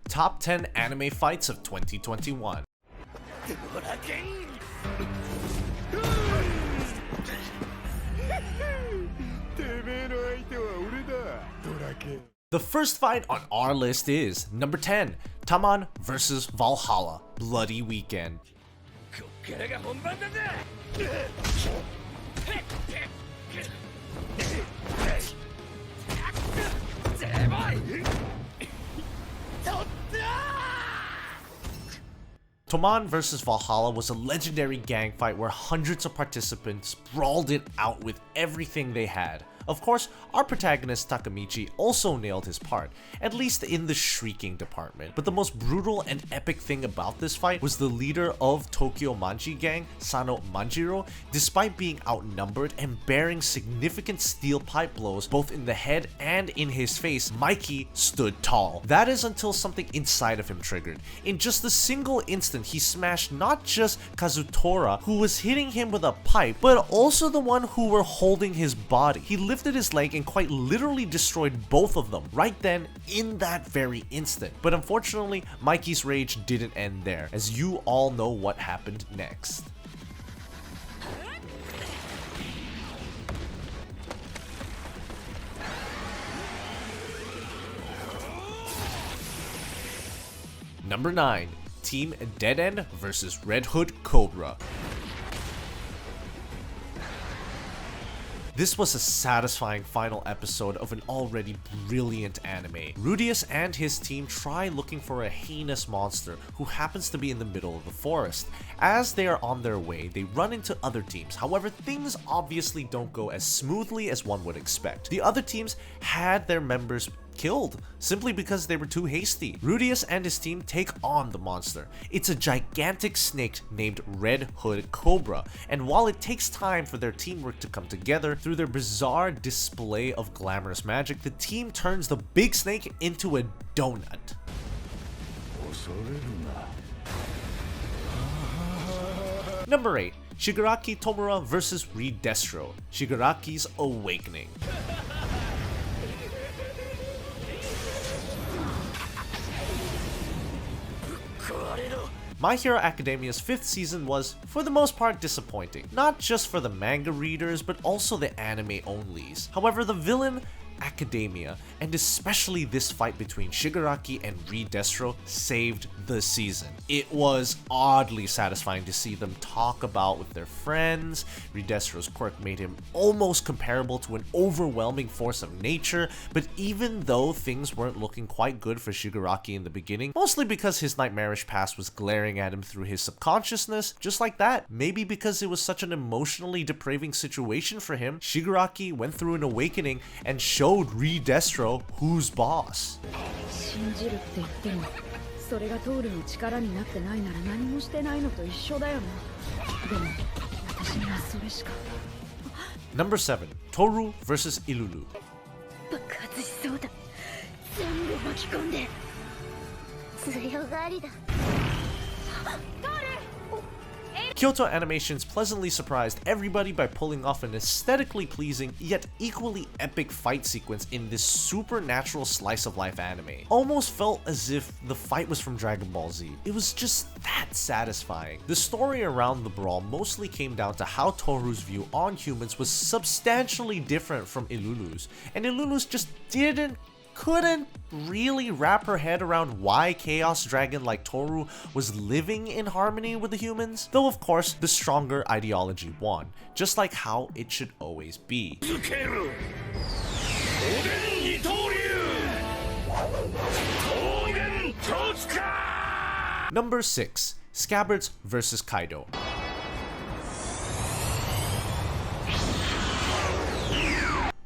Top 10 anime fights of 2021. The first fight on our list is number 10, Taman vs Valhalla, Bloody Weekend. Taman vs Valhalla was a legendary gang fight where hundreds of participants brawled it out with everything they had. Of course, our protagonist Takamichi also nailed his part, at least in the shrieking department. But the most brutal and epic thing about this fight was the leader of Tokyo Manji gang, Sano Manjiro. Despite being outnumbered and bearing significant steel pipe blows both in the head and in his face, Mikey stood tall. That is until something inside of him triggered. In just a single instant, he smashed not just Kazutora, who was hitting him with a pipe, but also the one who were holding his body. He lifted his leg and quite literally destroyed both of them right then in that very instant. But unfortunately, Mikey's rage didn't end there, as you all know what happened next. Number 9, Team Dead End vs Red Hood Cobra. This was a satisfying final episode of an already brilliant anime. Rudeus and his team try looking for a heinous monster who happens to be in the middle of the forest. As they are on their way, they run into other teams. However, things obviously don't go as smoothly as one would expect. The other teams had their members killed simply because they were too hasty. Rudeus and his team take on the monster. It's a gigantic snake named Red Hood Cobra, and while it takes time for their teamwork to come together through their bizarre display of glamorous magic, the team turns the big snake into a donut. Number 8, Shiguraki Tomura vs Redestro, Shiguraki's Awakening. My Hero Academia's 5th season was, for the most part, disappointing. Not just for the manga readers, but also the anime onlys. However, the villain, Academia, and especially this fight between Shiguraki and Redestro saved the season. It was oddly satisfying to see them talk about with their friends. Redestro's quirk made him almost comparable to an overwhelming force of nature, but even though things weren't looking quite good for Shiguraki in the beginning, mostly because his nightmarish past was glaring at him through his subconsciousness, just like that, maybe because it was such an emotionally depraving situation for him, Shiguraki went through an awakening and showed Redestro who's boss. Number 7, Toru vs Ilulu. Kyoto Animations pleasantly surprised everybody by pulling off an aesthetically pleasing yet equally epic fight sequence in this supernatural slice of life anime. Almost felt as if the fight was from Dragon Ball Z. It was just that satisfying. The story around the brawl mostly came down to how Toru's view on humans was substantially different from Ilulu's, and Ilulu's just couldn't really wrap her head around why Chaos Dragon like Toru was living in harmony with the humans. Though of course, the stronger ideology won, just like how it should always be. Number 6, Scabbards vs Kaido.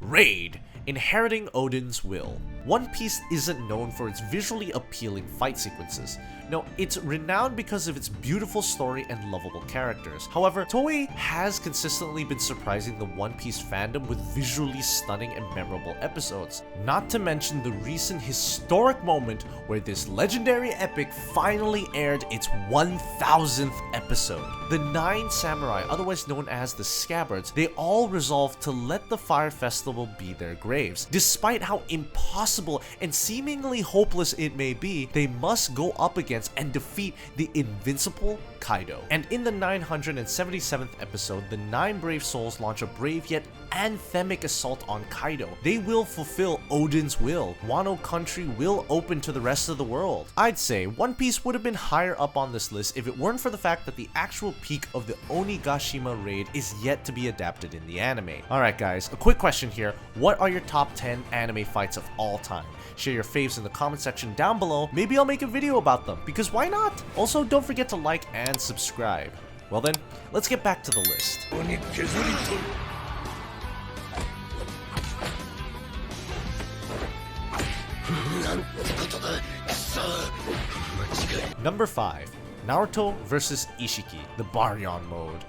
Raid! Inheriting Odin's will. One Piece isn't known for its visually appealing fight sequences. No, it's renowned because of its beautiful story and lovable characters. However, Toei has consistently been surprising the One Piece fandom with visually stunning and memorable episodes. Not to mention the recent historic moment where this legendary epic finally aired its 1000th episode. The 9 samurai, otherwise known as the Scabbards, they all resolved to let the Fire Festival be their graves. Despite how impossible and seemingly hopeless it may be, they must go up against and defeat the invincible Kaido. And in the 977th episode, the 9 brave souls launch a brave yet anthemic assault on Kaido. They will fulfill Odin's will. Wano country will open to the rest of the world. I'd say One Piece would have been higher up on this list if it weren't for the fact that the actual peak of the Onigashima raid is yet to be adapted in the anime. Alright guys, a quick question here. What are your top 10 anime fights of all time? Share your faves in the comment section down below. Maybe I'll make a video about them, because why not? Also, don't forget to like and subscribe. Well then, let's get back to the list. Number 5. Naruto vs Ishiki, the Baryon mode.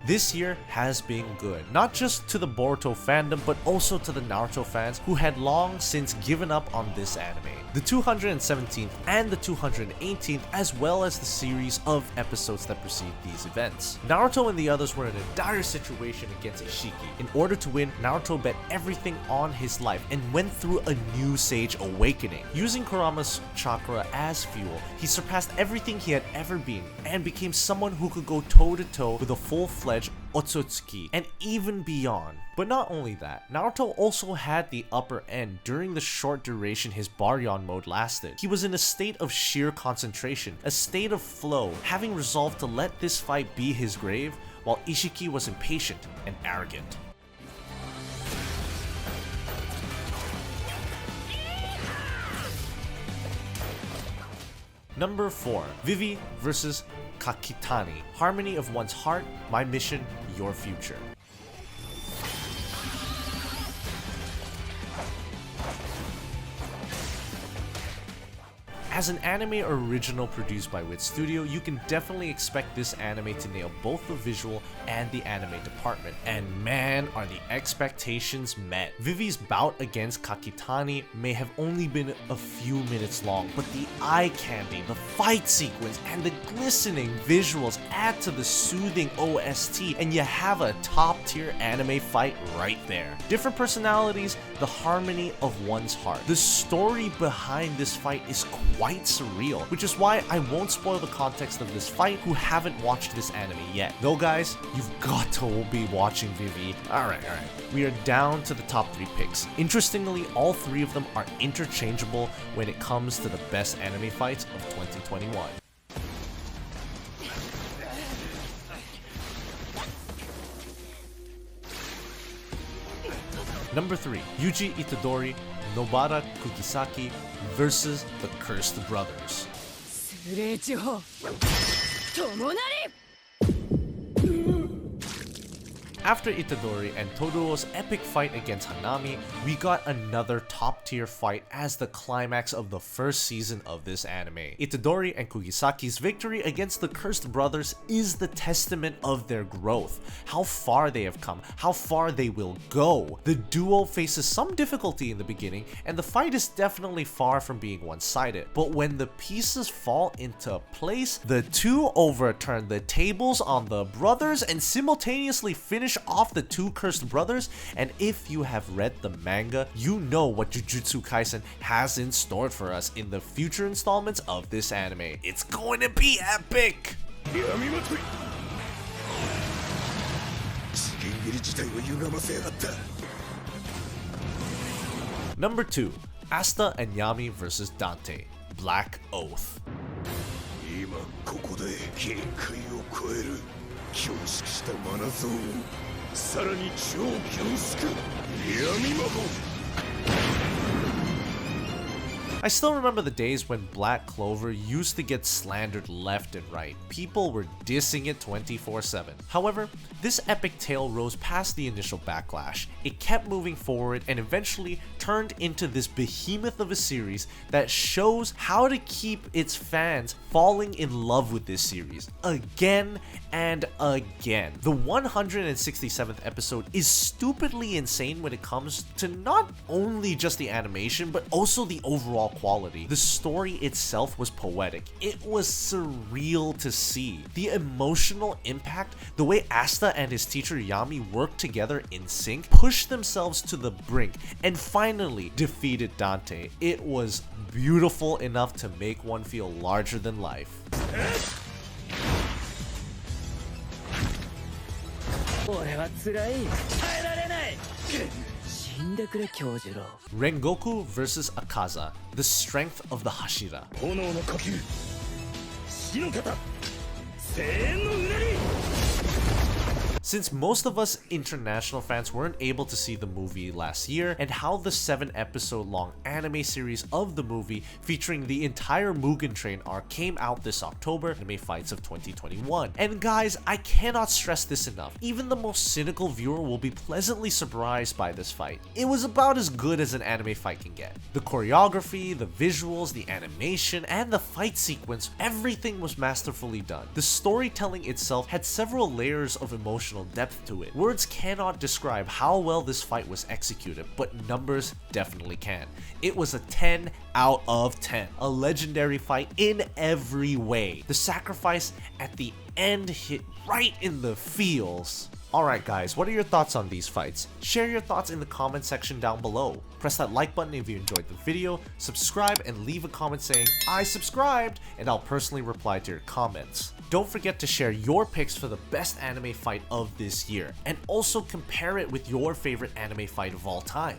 This year has been good, not just to the Boruto fandom, but also to the Naruto fans who had long since given up on this anime. The 217th and the 218th, as well as the series of episodes that precede these events. Naruto and the others were in a dire situation against Ishiki. In order to win, Naruto bet everything on his life and went through a new sage awakening. Using Kurama's chakra as fuel, he surpassed everything he had ever been and became someone who could go toe-to-toe with a full-fledged Otsutsuki and even beyond. But not only that, Naruto also had the upper end during the short duration his Baryon mode lasted. He was in a state of sheer concentration, a state of flow, having resolved to let this fight be his grave, while Ishiki was impatient and arrogant. Number 4. Vivi vs Kakitani. Harmony of one's heart, my mission, your future. As an anime original produced by Wit Studio, you can definitely expect this anime to nail both the visual and the anime department. And man, are the expectations met. Vivi's bout against Kakitani may have only been a few minutes long, but the eye candy, the fight sequence, and the glistening visuals add to the soothing OST, and you have a top-tier anime fight right there. Different personalities, the harmony of one's heart. The story behind this fight is quite surreal, which is why I won't spoil the context of this fight who haven't watched this anime yet. Though guys, you've got to be watching Vivi. Alright. We are down to the top 3 picks. Interestingly, all 3 of them are interchangeable when it comes to the best anime fights of 2021. Number 3. Yuji Itadori, Nobara Kugisaki versus the Cursed Brothers. After Itadori and Toruo's epic fight against Hanami, we got another top-tier fight as the climax of the first season of this anime. Itadori and Kugisaki's victory against the Cursed Brothers is the testament of their growth, how far they have come, how far they will go. The duo faces some difficulty in the beginning, and the fight is definitely far from being one-sided. But when the pieces fall into place, the two overturn the tables on the brothers and simultaneously finish off the 2 Cursed Brothers. And if you have read the manga, you know what Jujutsu Kaisen has in store for us in the future installments of this anime. It's going to be epic! Number 2. Asta and Yami vs Dante, Black Oath. I still remember the days when Black Clover used to get slandered left and right. People were dissing it 24/7. However, this epic tale rose past the initial backlash. It kept moving forward and eventually turned into this behemoth of a series that shows how to keep its fans falling in love with this series again and again. The 167th episode is stupidly insane when it comes to not only just the animation but also the overall quality. The story itself was poetic. It was surreal to see. The emotional impact, the way Asta and his teacher Yami worked together in sync, pushed themselves to the brink, and finally defeated Dante. It was beautiful enough to make one feel larger than life. Rengoku vs. Akaza, the strength of the Hashira. Since most of us international fans weren't able to see the movie last year, and how the 7-episode long anime series of the movie featuring the entire Mugen Train arc came out this October, anime fights of 2021. And guys, I cannot stress this enough. Even the most cynical viewer will be pleasantly surprised by this fight. It was about as good as an anime fight can get. The choreography, the visuals, the animation, and the fight sequence, everything was masterfully done. The storytelling itself had several layers of emotional depth to it. Words cannot describe how well this fight was executed, but numbers definitely can. It was a 10 out of 10. A legendary fight in every way. The sacrifice at the end hit right in the feels. Alright guys, what are your thoughts on these fights? Share your thoughts in the comment section down below. Press that like button if you enjoyed the video, subscribe and leave a comment saying I subscribed, and I'll personally reply to your comments. Don't forget to share your picks for the best anime fight of this year, and also compare it with your favorite anime fight of all time.